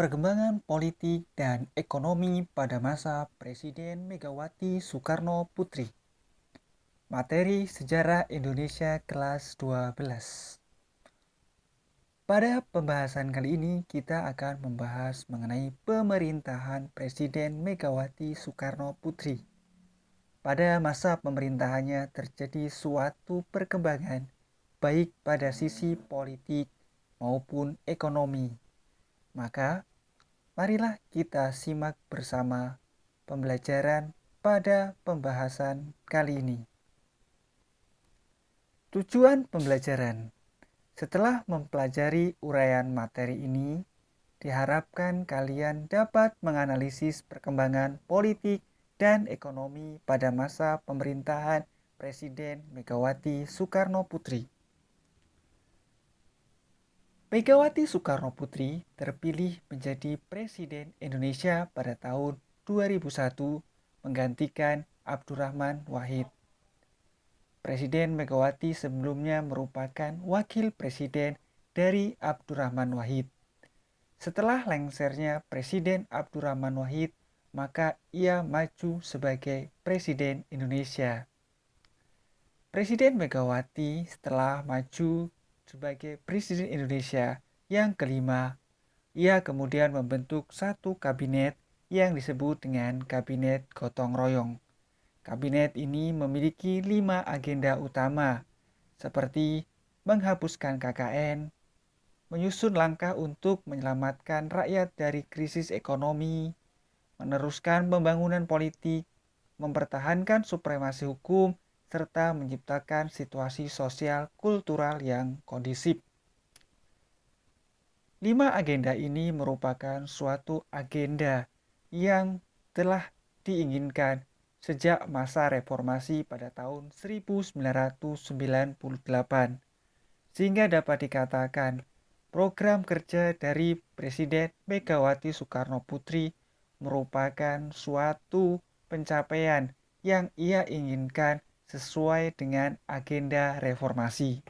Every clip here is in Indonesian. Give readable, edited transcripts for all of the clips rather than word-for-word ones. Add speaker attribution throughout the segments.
Speaker 1: Perkembangan politik dan ekonomi pada masa Presiden Megawati Soekarno Putri. Materi Sejarah Indonesia kelas 12. Pada pembahasan kali ini kita akan membahas mengenai pemerintahan Presiden Megawati Soekarno Putri. Pada masa pemerintahannya terjadi suatu perkembangan baik pada sisi politik maupun ekonomi. Maka marilah kita simak bersama pembelajaran pada pembahasan kali ini. Tujuan pembelajaran. Setelah mempelajari uraian materi ini, diharapkan kalian dapat menganalisis perkembangan politik dan ekonomi pada masa pemerintahan Presiden Megawati Soekarno Putri. Megawati Soekarno Putri terpilih menjadi Presiden Indonesia pada tahun 2001 menggantikan Abdurrahman Wahid. Presiden Megawati sebelumnya merupakan wakil presiden dari Abdurrahman Wahid. Setelah lengsernya Presiden Abdurrahman Wahid, maka ia maju sebagai Presiden Indonesia. Presiden Megawati setelah maju sebagai Presiden Indonesia yang kelima, ia kemudian membentuk satu kabinet yang disebut dengan Kabinet Gotong Royong. Kabinet ini memiliki 5 agenda utama, seperti menghapuskan KKN, menyusun langkah untuk menyelamatkan rakyat dari krisis ekonomi, meneruskan pembangunan politik, mempertahankan supremasi hukum, serta menciptakan situasi sosial kultural yang kondusif. 5 agenda ini merupakan suatu agenda yang telah diinginkan sejak masa reformasi pada tahun 1998, sehingga dapat dikatakan program kerja dari Presiden Megawati Soekarno Putri merupakan suatu pencapaian yang ia inginkan sesuai dengan agenda reformasi.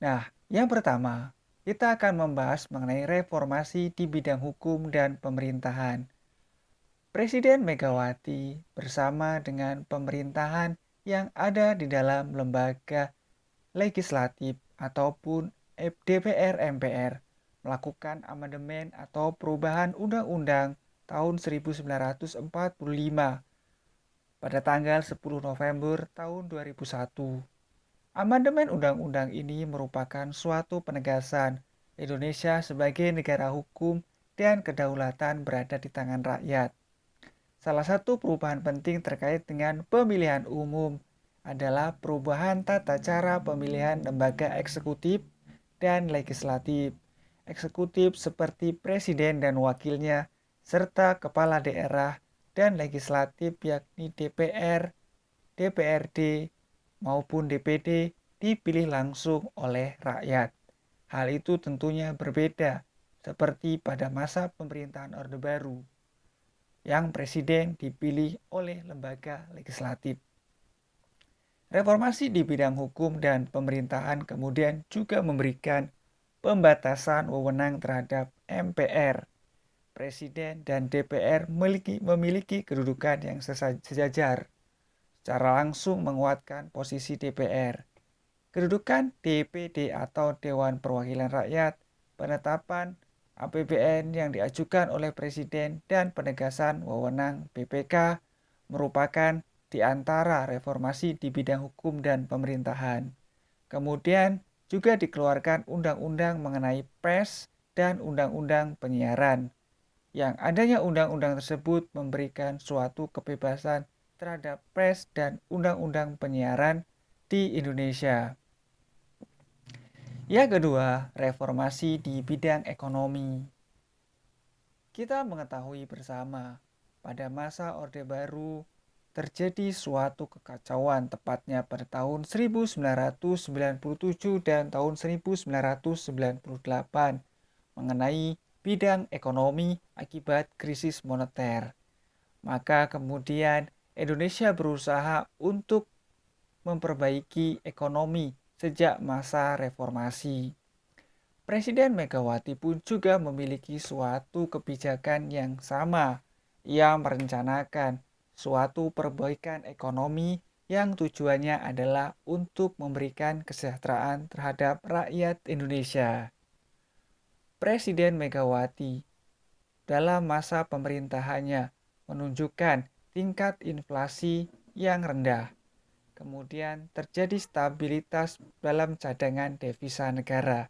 Speaker 1: Nah, yang pertama, kita akan membahas mengenai reformasi di bidang hukum dan pemerintahan. Presiden Megawati bersama dengan pemerintahan yang ada di dalam lembaga legislatif ataupun DPR MPR melakukan amandemen atau perubahan Undang-Undang tahun 1945 pada tanggal 10 November tahun 2001. Amandemen undang-undang ini merupakan suatu penegasan Indonesia sebagai negara hukum dan kedaulatan berada di tangan rakyat. Salah satu perubahan penting terkait dengan pemilihan umum adalah perubahan tata cara pemilihan lembaga eksekutif dan legislatif. Eksekutif seperti presiden dan wakilnya, serta kepala daerah, dan legislatif yakni DPR, DPRD, maupun DPD dipilih langsung oleh rakyat. Hal itu tentunya berbeda seperti pada masa pemerintahan Orde Baru yang presiden dipilih oleh lembaga legislatif. Reformasi di bidang hukum dan pemerintahan kemudian juga memberikan pembatasan wewenang terhadap MPR. Presiden dan DPR memiliki kedudukan yang sejajar, secara langsung menguatkan posisi DPR. Kedudukan DPD atau Dewan Perwakilan Rakyat, penetapan APBN yang diajukan oleh Presiden dan penegasan wewenang BPK merupakan di antara reformasi di bidang hukum dan pemerintahan. Kemudian juga dikeluarkan undang-undang mengenai pers dan undang-undang penyiaran. Yang adanya undang-undang tersebut memberikan suatu kebebasan terhadap pers dan undang-undang penyiaran di Indonesia. Yang kedua, reformasi di bidang ekonomi. Kita mengetahui bersama, pada masa Orde Baru terjadi suatu kekacauan tepatnya pada tahun 1997 dan tahun 1998 mengenai bidang ekonomi akibat krisis moneter. Maka kemudian Indonesia berusaha untuk memperbaiki ekonomi sejak masa reformasi. Presiden Megawati pun juga memiliki suatu kebijakan yang sama. Ia merencanakan suatu perbaikan ekonomi yang tujuannya adalah untuk memberikan kesejahteraan terhadap rakyat Indonesia. Presiden Megawati dalam masa pemerintahannya menunjukkan tingkat inflasi yang rendah. Kemudian terjadi stabilitas dalam cadangan devisa negara.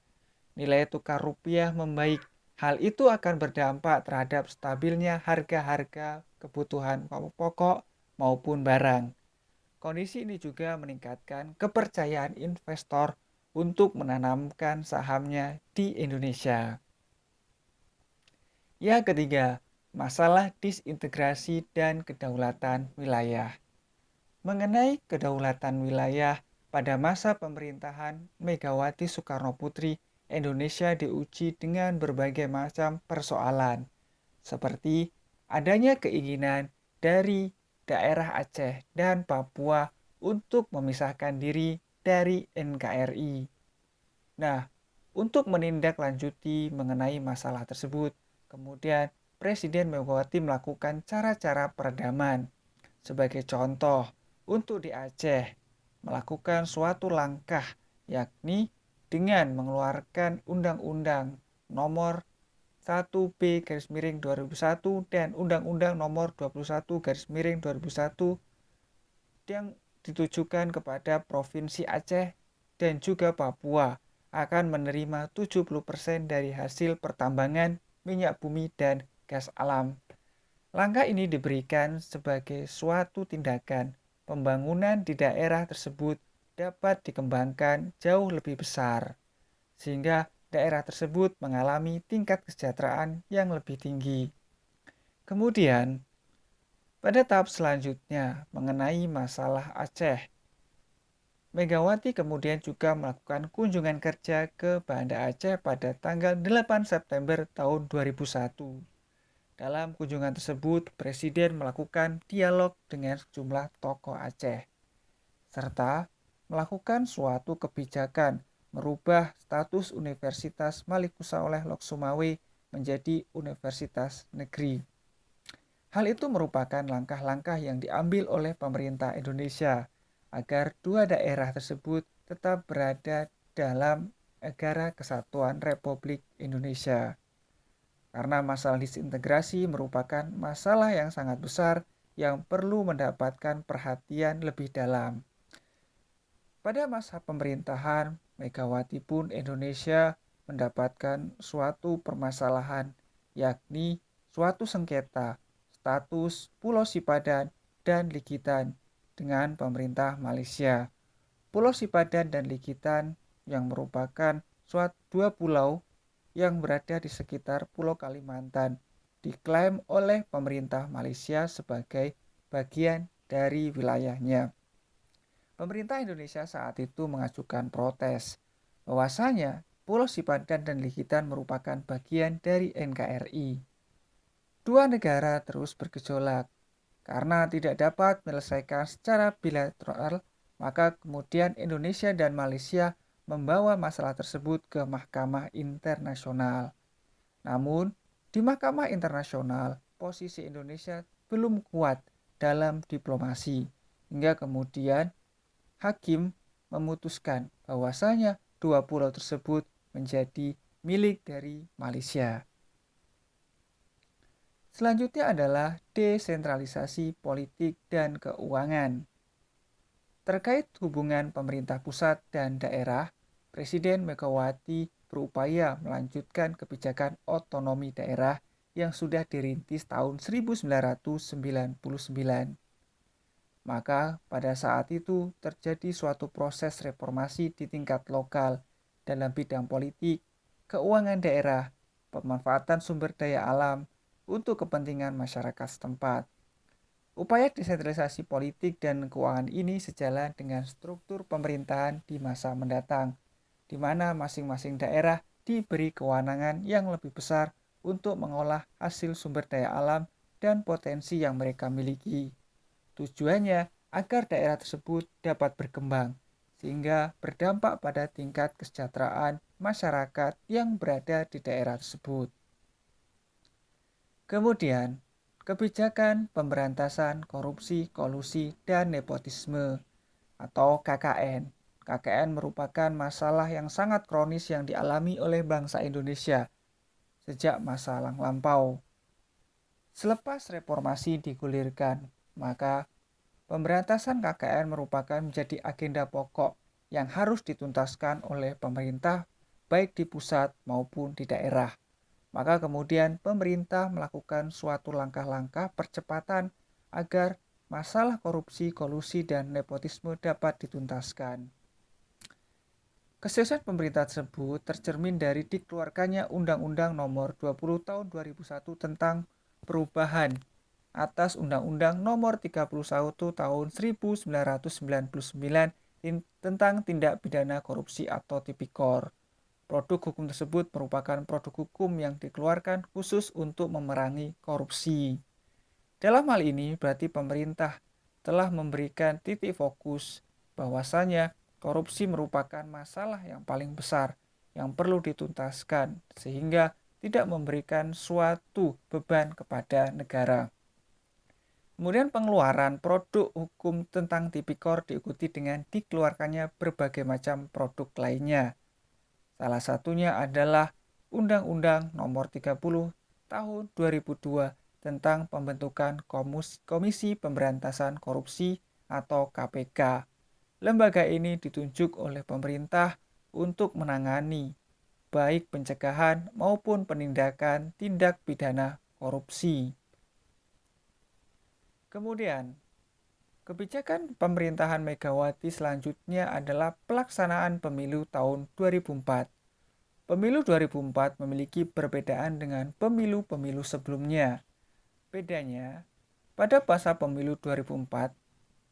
Speaker 1: Nilai tukar rupiah membaik. Hal itu akan berdampak terhadap stabilnya harga-harga kebutuhan pokok maupun barang. Kondisi ini juga meningkatkan kepercayaan investor untuk menanamkan sahamnya di Indonesia. Yang ketiga, masalah disintegrasi dan kedaulatan wilayah. Mengenai kedaulatan wilayah, pada masa pemerintahan Megawati Soekarnoputri, Indonesia diuji dengan berbagai macam persoalan, seperti adanya keinginan dari daerah Aceh dan Papua untuk memisahkan diri dari NKRI. Nah, untuk menindaklanjuti mengenai masalah tersebut, kemudian Presiden Megawati melakukan cara-cara peredaman. Sebagai contoh, untuk di Aceh, melakukan suatu langkah, yakni dengan mengeluarkan Undang-Undang Nomor 1B/2001 dan Undang-Undang Nomor 21/2001 yang ditujukan kepada Provinsi Aceh dan juga Papua akan menerima 70% dari hasil pertambangan minyak bumi dan gas alam. Langkah ini diberikan sebagai suatu tindakan pembangunan di daerah tersebut dapat dikembangkan jauh lebih besar, sehingga daerah tersebut mengalami tingkat kesejahteraan yang lebih tinggi. Kemudian, pada tahap selanjutnya mengenai masalah Aceh, Megawati kemudian juga melakukan kunjungan kerja ke Banda Aceh pada tanggal 8 September tahun 2001. Dalam kunjungan tersebut, Presiden melakukan dialog dengan sejumlah tokoh Aceh, serta melakukan suatu kebijakan merubah status Universitas Malikusa oleh Lok Sumawe menjadi Universitas Negeri. Hal itu merupakan langkah-langkah yang diambil oleh pemerintah Indonesia agar dua daerah tersebut tetap berada dalam negara kesatuan Republik Indonesia. Karena masalah disintegrasi merupakan masalah yang sangat besar yang perlu mendapatkan perhatian lebih dalam. Pada masa pemerintahan Megawati pun Indonesia mendapatkan suatu permasalahan, yakni suatu sengketa status Pulau Sipadan dan Likitan dengan pemerintah Malaysia. Pulau Sipadan dan Likitan yang merupakan suatu dua pulau yang berada di sekitar Pulau Kalimantan diklaim oleh pemerintah Malaysia sebagai bagian dari wilayahnya. Pemerintah Indonesia saat itu mengajukan protes bahwasanya Pulau Sipadan dan Likitan merupakan bagian dari NKRI. Dua negara terus bergejolak karena tidak dapat menyelesaikan secara bilateral, maka kemudian Indonesia dan Malaysia membawa masalah tersebut ke Mahkamah Internasional. Namun, di Mahkamah Internasional, posisi Indonesia belum kuat dalam diplomasi, hingga kemudian hakim memutuskan bahwasanya dua pulau tersebut menjadi milik dari Malaysia. Selanjutnya adalah desentralisasi politik dan keuangan. Terkait hubungan pemerintah pusat dan daerah, Presiden Megawati berupaya melanjutkan kebijakan otonomi daerah yang sudah dirintis tahun 1999. Maka pada saat itu terjadi suatu proses reformasi di tingkat lokal dalam bidang politik, keuangan daerah, pemanfaatan sumber daya alam untuk kepentingan masyarakat setempat. Upaya desentralisasi politik dan keuangan ini sejalan dengan struktur pemerintahan di masa mendatang, di mana masing-masing daerah diberi kewenangan yang lebih besar untuk mengolah hasil sumber daya alam dan potensi yang mereka miliki. Tujuannya agar daerah tersebut dapat berkembang, sehingga berdampak pada tingkat kesejahteraan masyarakat yang berada di daerah tersebut. Kemudian, kebijakan pemberantasan korupsi, kolusi, dan nepotisme atau KKN. KKN merupakan masalah yang sangat kronis yang dialami oleh bangsa Indonesia sejak masa lampau. Selepas reformasi digulirkan, maka pemberantasan KKN merupakan menjadi agenda pokok yang harus dituntaskan oleh pemerintah baik di pusat maupun di daerah. Maka kemudian pemerintah melakukan suatu langkah-langkah percepatan agar masalah korupsi, kolusi, dan nepotisme dapat dituntaskan. Kesuksesan pemerintah tersebut tercermin dari dikeluarkannya Undang-Undang Nomor 20 Tahun 2001 tentang perubahan atas Undang-Undang Nomor 31 Tahun 1999 tentang tindak pidana korupsi atau Tipikor. Produk hukum tersebut merupakan produk hukum yang dikeluarkan khusus untuk memerangi korupsi. Dalam hal ini berarti pemerintah telah memberikan titik fokus bahwasanya korupsi merupakan masalah yang paling besar yang perlu dituntaskan sehingga tidak memberikan suatu beban kepada negara. Kemudian pengeluaran produk hukum tentang Tipikor diikuti dengan dikeluarkannya berbagai macam produk lainnya. Salah satunya adalah Undang-Undang Nomor 30 Tahun 2002 tentang pembentukan Komisi Pemberantasan Korupsi atau KPK. Lembaga ini ditunjuk oleh pemerintah untuk menangani baik pencegahan maupun penindakan tindak pidana korupsi. Kemudian, kebijakan pemerintahan Megawati selanjutnya adalah pelaksanaan pemilu tahun 2004. Pemilu 2004 memiliki perbedaan dengan pemilu-pemilu sebelumnya. Bedanya, pada masa pemilu 2004,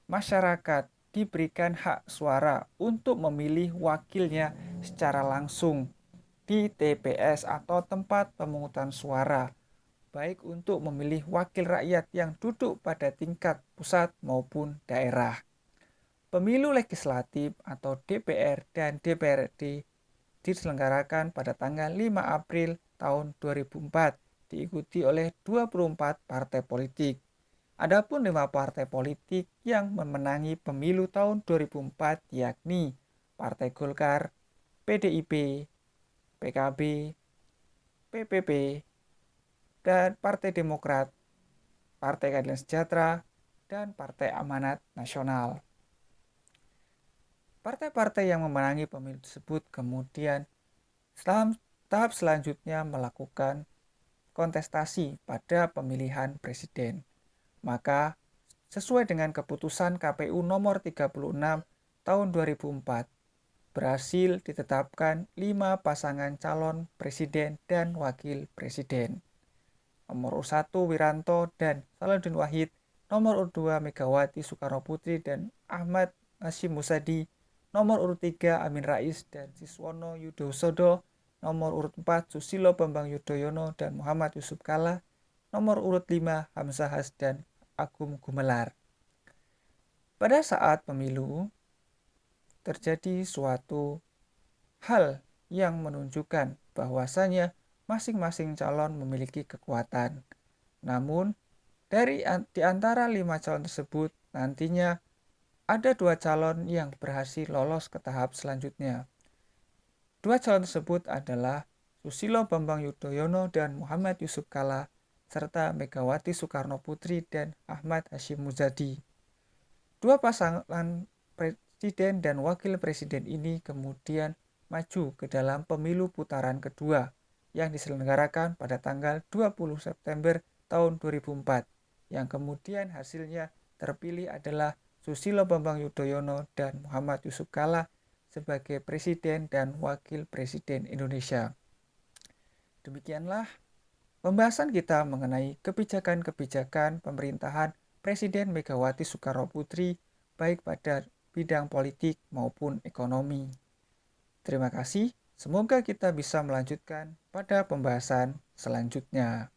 Speaker 1: masyarakat diberikan hak suara untuk memilih wakilnya secara langsung di TPS atau tempat pemungutan suara, baik untuk memilih wakil rakyat yang duduk pada tingkat pusat maupun daerah. Pemilu legislatif atau DPR dan DPRD diselenggarakan pada tanggal 5 April tahun 2004, diikuti oleh 24 partai politik. Adapun 5 partai politik yang memenangi pemilu tahun 2004 yakni Partai Golkar, PDIP, PKB, PPP, dan Partai Demokrat, Partai Keadilan Sejahtera, dan Partai Amanat Nasional. Partai-partai yang memenangi pemilu tersebut kemudian tahap selanjutnya melakukan kontestasi pada pemilihan presiden. Maka sesuai dengan keputusan KPU nomor 36 tahun 2004, berhasil ditetapkan 5 pasangan calon presiden dan wakil presiden. Nomor urut 1 Wiranto dan Salahuddin Wahid, nomor urut 2 Megawati Soekarno Putri dan Ahmad Hasyim Muzadi, nomor urut 3 Amin Rais dan Siswono Yudhoyono, nomor urut 4 Susilo Bambang Yudhoyono dan Muhammad Yusuf Kalla, nomor urut 5 Hamzah Has dan Agung Gumelar. Pada saat pemilu, terjadi suatu hal yang menunjukkan bahwasanya masing-masing calon memiliki kekuatan. Namun, di antara 5 calon tersebut, nantinya ada 2 calon yang berhasil lolos ke tahap selanjutnya. 2 calon tersebut adalah Susilo Bambang Yudhoyono dan Muhammad Yusuf Kalla, serta Megawati Soekarno Putri dan Ahmad Hasyim Muzadi. 2 pasangan presiden dan wakil presiden ini kemudian maju ke dalam pemilu putaran kedua yang diselenggarakan pada tanggal 20 September tahun 2004, yang kemudian hasilnya terpilih adalah Susilo Bambang Yudhoyono dan Muhammad Yusuf Kalla sebagai presiden dan wakil presiden Indonesia. Demikianlah pembahasan kita mengenai kebijakan-kebijakan pemerintahan Presiden Megawati Soekarno Putri baik pada bidang politik maupun ekonomi. Terima kasih, semoga kita bisa melanjutkan pada pembahasan selanjutnya.